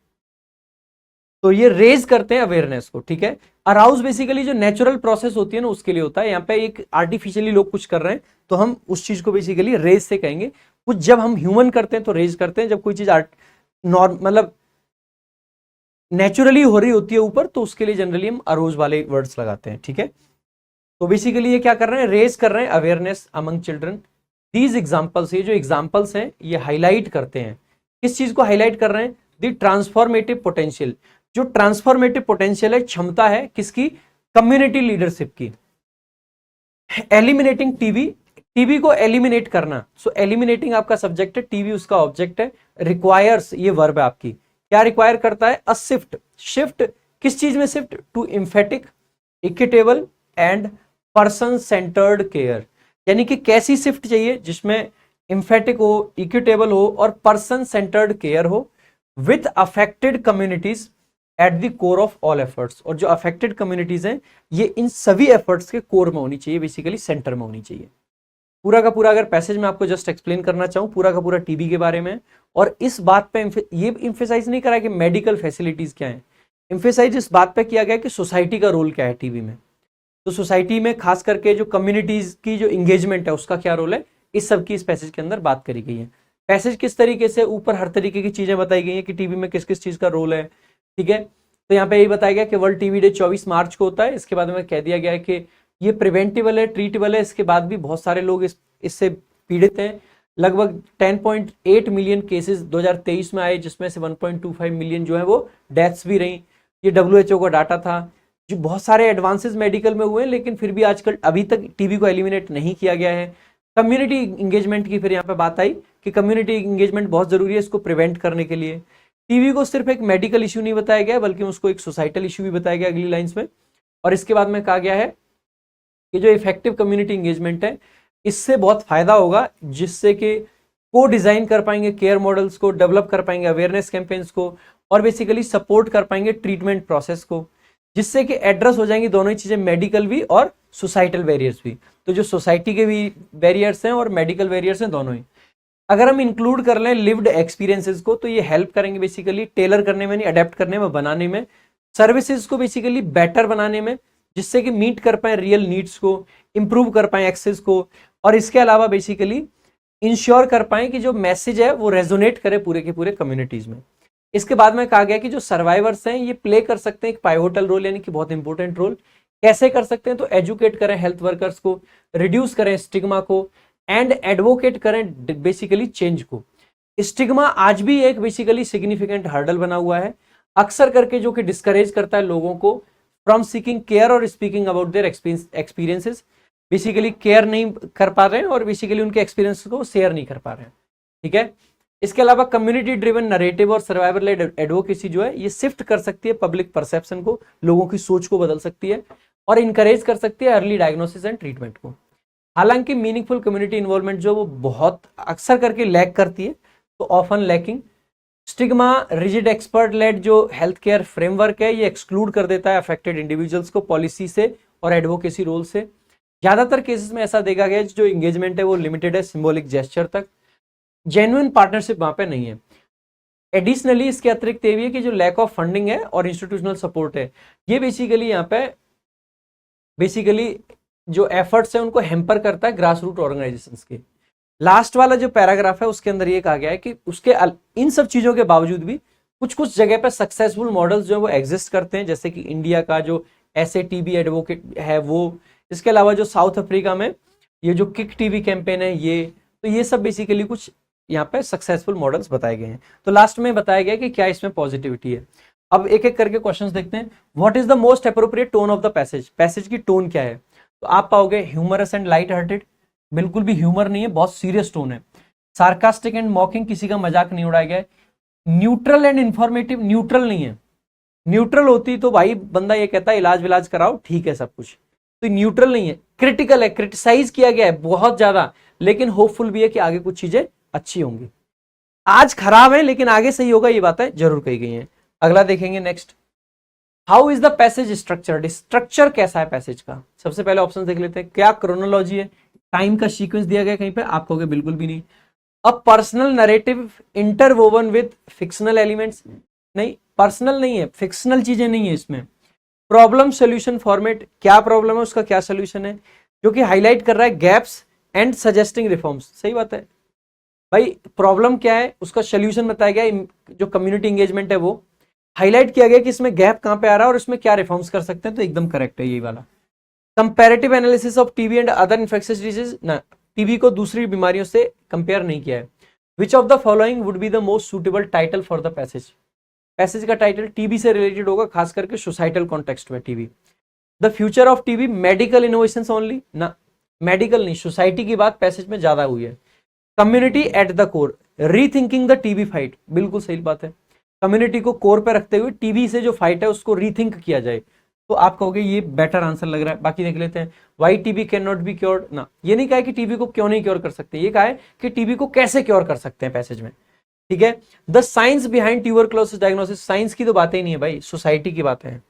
तो ये रेज करते हैं अवेयरनेस को, ठीक है। अराउज बेसिकली जो नेचुरल प्रोसेस होती है ना उसके लिए होता है, यहाँ पे एक आर्टिफिशियली लोग कुछ कर रहे हैं तो हम उस चीज को बेसिकली रेज से कहेंगे। कुछ जब हम ह्यूमन करते हैं तो रेज करते हैं, जब कोई चीज मतलब नेचुरली हो रही होती है ऊपर तो उसके लिए जनरली हम अरोज वाले वर्ड्स लगाते हैं, ठीक है। तो बेसिकली ये क्या कर रहे हैं, रेज कर रहे हैं awareness among children. These examples, ये जो एग्जांपल्स हैं ये हाईलाइट करते हैं, किस चीज को हाईलाइट कर रहे हैं, द ट्रांसफॉर्मेटिव पोटेंशियल, जो ट्रांसफॉर्मेटिव पोटेंशियल है, क्षमता है किसकी, कम्युनिटी लीडरशिप की। एलिमिनेटिंग टीबी, टीबी को एलिमिनेट करना, सो एलिमिनेटिंग आपका सब्जेक्ट है, टीबी उसका ऑब्जेक्ट है। रिक्वायर्स, ये वर्ब है आपकी, क्या रिक्वायर करता है, अ शिफ्ट, शिफ्ट किस चीज में shift, to emphatic, equitable and person centred care, यानी कि कैसी शिफ्ट चाहिए जिसमें एम्फेटिक हो, इक्विटेबल हो और पर्सन सेंटर्ड केयर हो, with affected communities at the core of all efforts, और जो अफेक्टेड कम्युनिटीज हैं ये इन सभी एफर्ट्स के कोर में होनी चाहिए, बेसिकली सेंटर में होनी चाहिए। पूरा का पूरा अगर पैसेज में आपको जस्ट एक्सप्लेन करना चाहूं, पूरा का पूरा टीबी के बारे में, और इस बात पे ये इम्फेसाइज नहीं करा कि मेडिकल फैसिलिटीज क्या है, इम्फेसाइज इस बात पे किया गया कि सोसाइटी का रोल क्या है टीबी में। तो सोसाइटी में खास करके जो कम्युनिटीज की जो इंगेजमेंट है उसका क्या रोल है, इस सब की इस पैसेज के अंदर बात करी गई है। पैसेज किस तरीके से, ऊपर हर तरीके की चीजें बताई गई है कि टीबी में किस किस चीज का रोल है, ठीक है। तो यहाँ पे यही बताया गया कि वर्ल्ड टीबी डे 24 मार्च को होता है। इसके बाद में कह दिया गया है कि ये प्रिवेंटिबल है, ट्रीटेबल है, इसके बाद भी बहुत सारे लोग इससे पीड़ित हैं। लगभग 10.8 मिलियन केसेस 2023 में आए, जिसमें से 1.25 मिलियन जो है वो डेथ्स भी रही। ये WHO का डाटा था। जो बहुत सारे एडवांसेस मेडिकल में हुए हैं, लेकिन फिर भी आजकल अभी तक टीबी को एलिमिनेट नहीं किया गया है। कम्युनिटी इंगेजमेंट की फिर यहाँ पे बात आई कि कम्युनिटी इंगेजमेंट बहुत जरूरी है इसको प्रिवेंट करने के लिए। टीबी को सिर्फ एक मेडिकल इश्यू नहीं बताया गया, बल्कि उसको एक सोसाइटल इश्यू भी बताया गया अगली लाइंस में। और इसके बाद में कहा गया है कि जो इफेक्टिव कम्युनिटी इंगेजमेंट है इससे बहुत फायदा होगा, जिससे कि को डिजाइन कर पाएंगे केयर मॉडल्स को, डेवलप कर पाएंगे अवेयरनेस कैंपेन्स को, और बेसिकली सपोर्ट कर पाएंगे ट्रीटमेंट प्रोसेस को, जिससे कि एड्रेस हो जाएंगी दोनों ही चीजें, मेडिकल भी और सोसाइटल बैरियर्स भी। तो जो सोसाइटी के भी बैरियर्स हैं और मेडिकल बैरियर्स हैं दोनों ही, अगर हम इंक्लूड कर लें लिव्ड एक्सपीरियंसेस को, तो ये हेल्प करेंगे बेसिकली टेलर करने में, नहीं अडेप्ट करने में, बनाने में, सर्विसेज को बेसिकली बेटर बनाने में, जिससे कि मीट कर पाए रियल नीड्स को, इंप्रूव कर पाए एक्सेस को, और इसके अलावा बेसिकली इंश्योर कर पाए कि जो मैसेज है वो रेजोनेट करे पूरे के पूरे कम्युनिटीज में। इसके बाद में कहा गया कि जो सर्वाइवर्स हैं ये प्ले कर सकते हैं एक पाइवोटल रोल, यानी कि बहुत इंपॉर्टेंट रोल। कैसे कर सकते हैं, तो एजुकेट करें हेल्थ वर्कर्स को, रिड्यूस करें स्टिग्मा को, एंड एडवोकेट करें बेसिकली चेंज को। स्टिग्मा आज भी एक बेसिकली सिग्निफिकेंट हर्डल बना हुआ है, अक्सर करके जो कि डिस्करेज करता है लोगों को फ्रॉम सीकिंग केयर और speaking about their experiences. Basically care नहीं कर पा रहे हैं और बेसिकली उनके एक्सपीरियंस को शेयर नहीं कर पा रहे हैं, ठीक है। इसके अलावा कम्युनिटी ड्रिवन नरेटिव और सर्वाइवर लेड एडवोकेसी जो है ये शिफ्ट कर सकती है पब्लिक परसेप्शन को, लोगों की सोच को बदल सकती है, और इनकरेज कर सकती है अर्ली डायग्नोसिस एंड ट्रीटमेंट को। हालांकि मीनिंगफुल कम्युनिटी इन्वॉल्वमेंट जो वो बहुत अक्सर करके लैक करती है, तो often lacking. Stigma rigid expert led जो हेल्थ केयर फ्रेमवर्क है ये एक्सक्लूड कर देता है अफेक्टेड इंडिविजुअल्स को पॉलिसी से और एडवोकेसी रोल से, ज्यादातर केसेस में ऐसा देखा गया है जो एंगेजमेंट है वो लिमिटेड है सिंबॉलिक जेस्चर तक, जेन्युइन पार्टनरशिप वहां पे नहीं है। एडिशनली इसके अतिरिक्त ये भी है कि जो लैक ऑफ फंडिंग है और इंस्टीट्यूशनल सपोर्ट है, ये बेसिकली यहाँ पे जो एफर्ट्स है उनको हेम्पर करता है ग्रास रूट ऑर्गेनाइजेशंस के। लास्ट वाला जो पैराग्राफ है उसके अंदर ये कहा गया है कि उसके इन सब चीजों के बावजूद भी कुछ कुछ जगह पे सक्सेसफुल मॉडल्स जो है वो एग्जिस्ट करते हैं, जैसे कि इंडिया का जो SATB एडवोकेट है वो, इसके अलावा जो साउथ अफ्रीका में ये जो किक टीवी कैंपेन है ये, तो ये सब बेसिकली कुछ यहाँ पे सक्सेसफुल मॉडल्स बताए गए हैं। तो लास्ट में बताया गया कि क्या इसमें पॉजिटिविटी है। अब एक एक करके क्वेश्चंस देखते हैं। What is the most appropriate tone of the passage, passage की टोन क्या है? तो आप पाओगे ह्यूमरस एंड लाइट हार्टेड, बिल्कुल भी ह्यूमर नहीं है, बहुत सीरियस टोन है। सार्कास्टिक एंड मॉकिंग, किसी का मजाक नहीं उड़ाया गया है। न्यूट्रल एंड इंफॉर्मेटिव, न्यूट्रल नहीं है। न्यूट्रल होती तो भाई बंदा ये कहता है इलाज विलाज कराओ ठीक है सब कुछ, तो न्यूट्रल नहीं है। क्रिटिकल है, क्रिटिसाइज किया गया है बहुत ज्यादा, लेकिन होपफुल भी है कि आगे कुछ चीजें अच्छी होंगी। आज खराब है लेकिन आगे सही होगा, ये बातें जरूर कही गई हैं। अगला देखेंगे next, how is the passage structured, structure कैसा है पैसेज का। सबसे पहले ऑप्शन देख लेते हैं, क्या क्रोनोलॉजी है, टाइम का सीक्वेंस दिया गया कहीं पे, आप कहोगे बिल्कुल भी नहीं। अब personal narrative interwoven with fictional elements, नहीं पर्सनल नहीं है, फिक्शनल चीजें नहीं है इसमें। प्रॉब्लम सोल्यूशन फॉर्मेट, क्या प्रॉब्लम है उसका क्या सोल्यूशन है, जो कि हाईलाइट कर रहा है गैप्स एंड सजेस्टिंग रिफॉर्म्स। सही बात है भाई, प्रॉब्लम क्या है उसका सोल्यूशन बताया गया, जो कम्युनिटी एंगेजमेंट है वो हाईलाइट किया गया कि इसमें गैप कहां पे आ रहा है और इसमें क्या रिफॉर्म्स कर सकते हैं, तो एकदम करेक्ट है यही वाला। Comparative analysis of TB and other infectious disease, ना टीबी को दूसरी बीमारियों से कंपेयर नहीं किया है। विच of the following would be the most suitable title for the passage, passage का टाइटल टीबी से रिलेटेड होगा, खास करके सोसाइटल कॉन्टेक्स्ट में TB. The future of TB medical innovations only, ना मेडिकल नहीं, सोसाइटी की बात पैसेज में ज्यादा हुई है। Community at the core, rethinking the TB fight, बिल्कुल सही बात है। कम्युनिटी को कोर पे रखते हुए टीबी से जो फाइट है उसको रीथिंक किया जाए, तो आप कहोगे ये बेटर आंसर लग रहा है। बाकी देख लेते हैं, why TB can not be cured, ना ये नहीं कहा है कि टीबी को क्यों नहीं क्योर कर सकते, ये कहा है कि टीबी को कैसे क्योर कर सकते हैं पैसेज में, ठीक है। The science behind tuberculosis diagnosis, science की तो बातें ही नहीं है भाई, सोसाइटी की बातें हैं।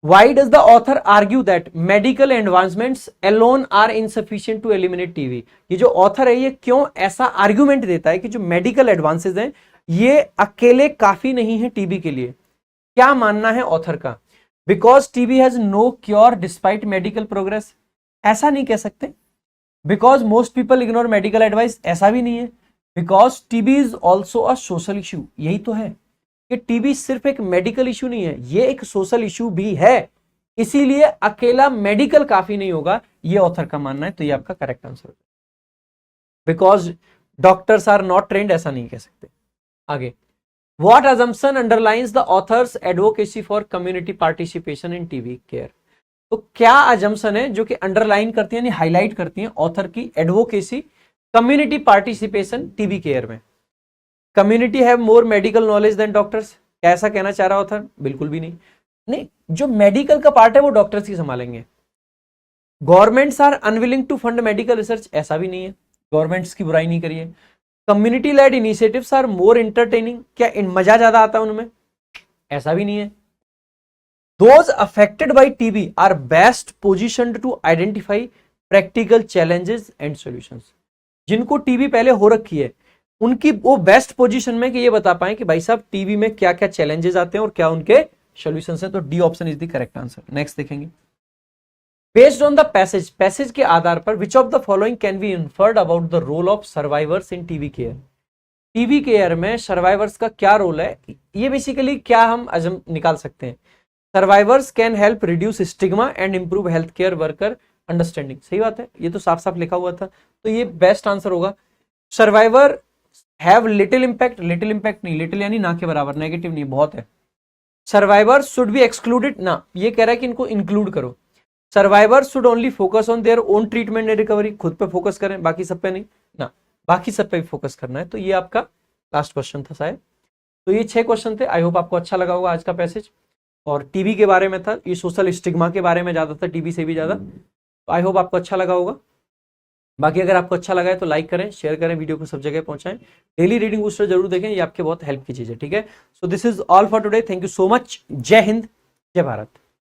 Why does the author argue that medical advancements alone are insufficient to eliminate TB? ये जो ऑथर है ये क्यों ऐसा आर्ग्यूमेंट देता है कि जो मेडिकल एडवांसेस हैं ये अकेले काफी नहीं है टीबी के लिए। क्या मानना है ऑथर का? Because TB has no cure despite medical progress, ऐसा नहीं कह सकते। Because most people ignore medical advice, ऐसा भी नहीं है। Because TB is also a social issue, यही तो है कि टीबी सिर्फ एक मेडिकल इशू नहीं है, ये एक सोशल इशू भी है, इसीलिए अकेला मेडिकल काफी नहीं होगा, ये ऑथर का मानना है। तो ये आपका करेक्ट आंसर है। Because doctors are not trained, ऐसा नहीं कह सकते। आगे, what assumption underlines the author's advocacy for community participation in TB care, तो क्या अजम्पशन है जो कि अंडरलाइन करती है, यानी हाईलाइट करती है ऑथर की advocacy community participation TB care में। Community have more medical knowledge than doctors, ऐसा कहना चाह रहा ऑथर? बिल्कुल भी नहीं। नहीं, जो मेडिकल का पार्ट है वो डॉक्टर्स ही संभालेंगे। Governments are unwilling to fund medical research, ऐसा भी नहीं है, गवर्नमेंट्स की बुराई नहीं करिए। Community led initiatives are more entertaining, क्या मजा ज्यादा आता है उनमें? ऐसा भी नहीं है। Those affected by TB are best positioned to identify practical challenges and solutions, जिनको टीबी पहले हो रखी है उनकी वो बेस्ट पोजीशन में कि ये बता पाए कि भाई साहब टीबी में क्या क्या चैलेंजेस आते हैं और क्या उनके सॉल्यूशंस हैं। तो D option is the correct answer. Next देखेंगे, based on the passage, passage के आधार पर which of the following can be inferred about the role of survivors in TB care, TB care में सर्वाइवर्स का क्या role है, ये basically क्या हम अजम निकाल सकते हैं। Survivors can help reduce stigma and improve health care worker understanding, सही बात है, ये तो साफ साफ लिखा हुआ था, तो ये बेस्ट आंसर होगा। Survivor have little impact, little impact नहीं, लिटिल यानी ना के बराबर, नेगेटिव नहीं, बहुत है। सर्वाइवर शुड बी एक्सक्लूडेड, ना ये कह रहा है कि इनको इंक्लूड करो। Survivor should only focus on their own treatment and recovery, खुद पे फोकस करें बाकी सब पे नहीं, ना बाकी सब पे भी फोकस करना है। तो ये आपका लास्ट क्वेश्चन था शायद। तो ये 6 क्वेश्चन थे, आई होप आपको अच्छा लगा होगा आज का पैसेज। और टीबी के बारे में था, ये सोशल स्टिग्मा के बारे में ज्यादा था, टीबी से भी ज्यादा। तो आई होप आपको अच्छा लगा होगा। बाकी अगर आपको अच्छा लगा है तो लाइक करें, शेयर करें, वीडियो को सब जगह पहुंचाएं। डेली रीडिंग बूस्टर जरूर देखें, ये आपके बहुत हेल्प की चीज है, ठीक है। So this is all for today, thank you so much, जय हिंद, जय भारत।